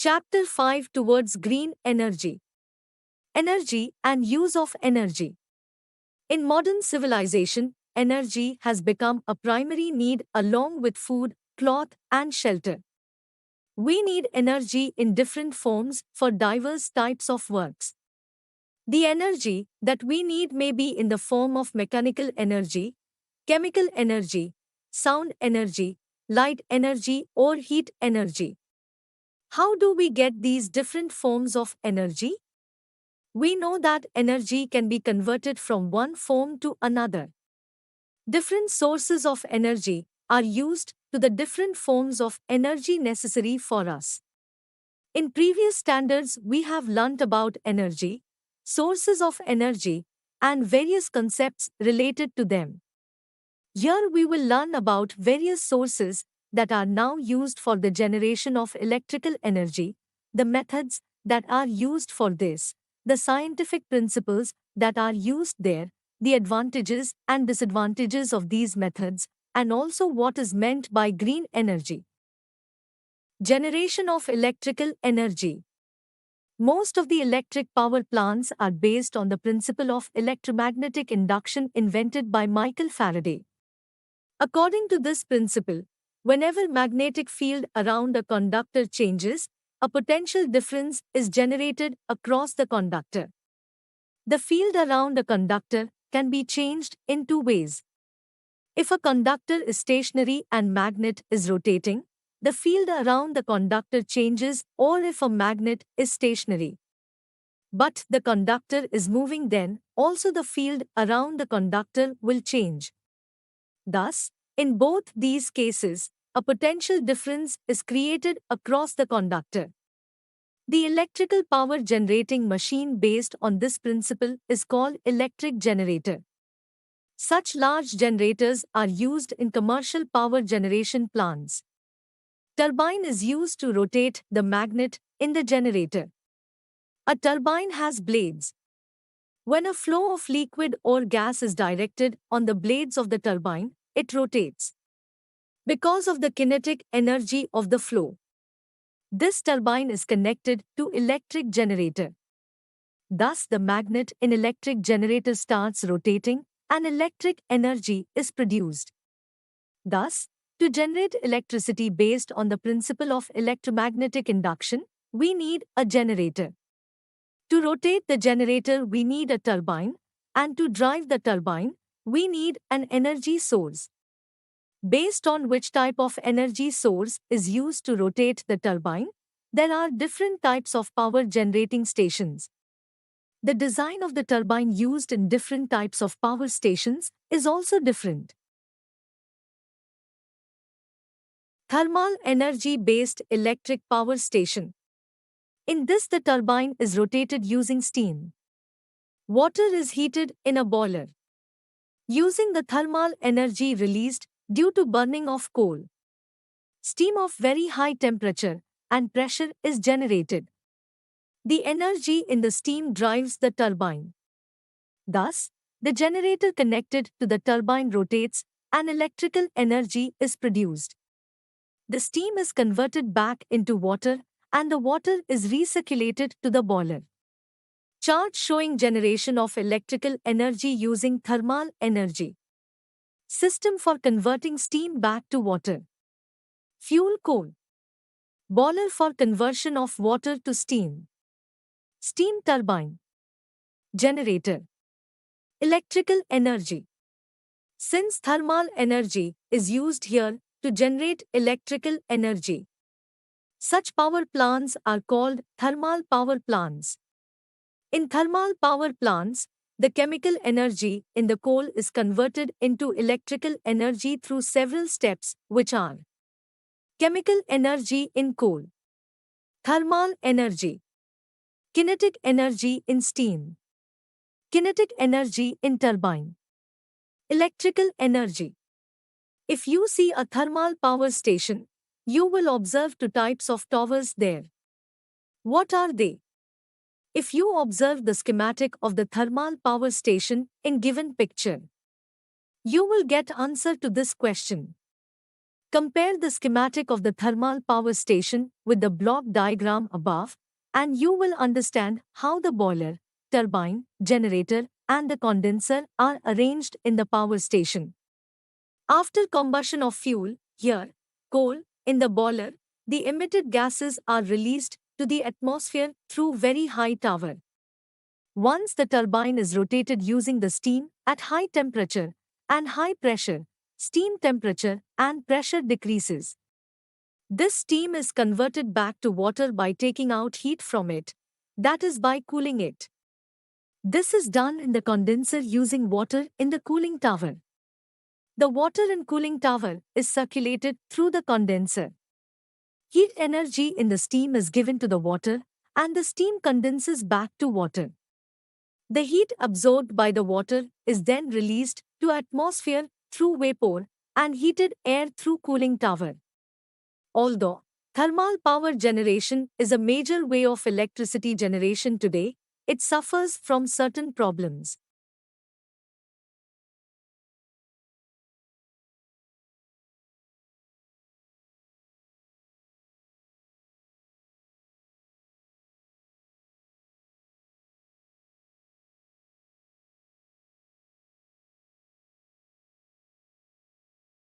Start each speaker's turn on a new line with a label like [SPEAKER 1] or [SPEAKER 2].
[SPEAKER 1] Chapter 5 Towards Green Energy. Energy and Use of Energy. In modern civilization, energy has become a primary need along with food, cloth, and shelter. We need energy in different forms for diverse types of works. The energy that we need may be in the form of mechanical energy, chemical energy, sound energy, light energy, or heat energy. How do we get these different forms of energy? We know that energy can be converted from one form to another. Different sources of energy are used to the different forms of energy necessary for us. In previous standards, we have learnt about energy, sources of energy, and various concepts related to them. Here we will learn about various sources that are now used for the generation of electrical energy, the methods that are used for this, the scientific principles that are used there, the advantages and disadvantages of these methods, and also what is meant by green energy. Generation of electrical energy. Most of the electric power plants are based on the principle of electromagnetic induction invented by Michael Faraday. According to this principle, whenever magnetic field around a conductor changes, a potential difference is generated across the conductor. The field around a conductor can be changed in two ways. If a conductor is stationary and magnet is rotating, the field around the conductor changes, or if a magnet is stationary but the conductor is moving, then also the field around the conductor will change. Thus, in both these cases, a potential difference is created across the conductor. The electrical power generating machine based on this principle is called electric generator. Such large generators are used in commercial power generation plants. Turbine is used to rotate the magnet in the generator. A turbine has blades. When a flow of liquid or gas is directed on the blades of the turbine, it rotates. Because of the kinetic energy of the flow, this turbine is connected to electric generator. Thus, the magnet in electric generator starts rotating and electric energy is produced. Thus, to generate electricity based on the principle of electromagnetic induction, we need a generator. To rotate the generator, we need a turbine, and to drive the turbine, we need an energy source. Based on which type of energy source is used to rotate the turbine, there are different types of power generating stations. The design of the turbine used in different types of power stations is also different. Thermal energy-based electric power station. In this, the turbine is rotated using steam. Water is heated in a boiler. Using the thermal energy released due to burning of coal, steam of very high temperature and pressure is generated. The energy in the steam drives the turbine. Thus, the generator connected to the turbine rotates and electrical energy is produced. The steam is converted back into water and the water is recirculated to the boiler. Chart showing generation of electrical energy using thermal energy. System for converting steam back to water. Fuel coal. Boiler for conversion of water to steam. Steam turbine. Generator. Electrical energy. Since thermal energy is used here to generate electrical energy, such power plants are called thermal power plants. In thermal power plants, the chemical energy in the coal is converted into electrical energy through several steps, which are chemical energy in coal, thermal energy, kinetic energy in steam, kinetic energy in turbine, electrical energy. If you see a thermal power station, you will observe two types of towers there. What are they? If you observe the schematic of the thermal power station in given picture, you will get answer to this question. Compare the schematic of the thermal power station with the block diagram above, and you will understand how the boiler, turbine, generator, and the condenser are arranged in the power station. After combustion of fuel, here, coal, in the boiler, the emitted gases are released to the atmosphere through very high tower. Once the turbine is rotated using the steam at high temperature and high pressure, steam temperature and pressure decreases. This steam is converted back to water by taking out heat from it, that is by cooling it. This is done in the condenser using water in the cooling tower. The water in cooling tower is circulated through the condenser. Heat energy in the steam is given to the water and the steam condenses back to water. The heat absorbed by the water is then released to atmosphere through vapor and heated air through cooling tower. Although thermal power generation is a major way of electricity generation today, it suffers from certain problems.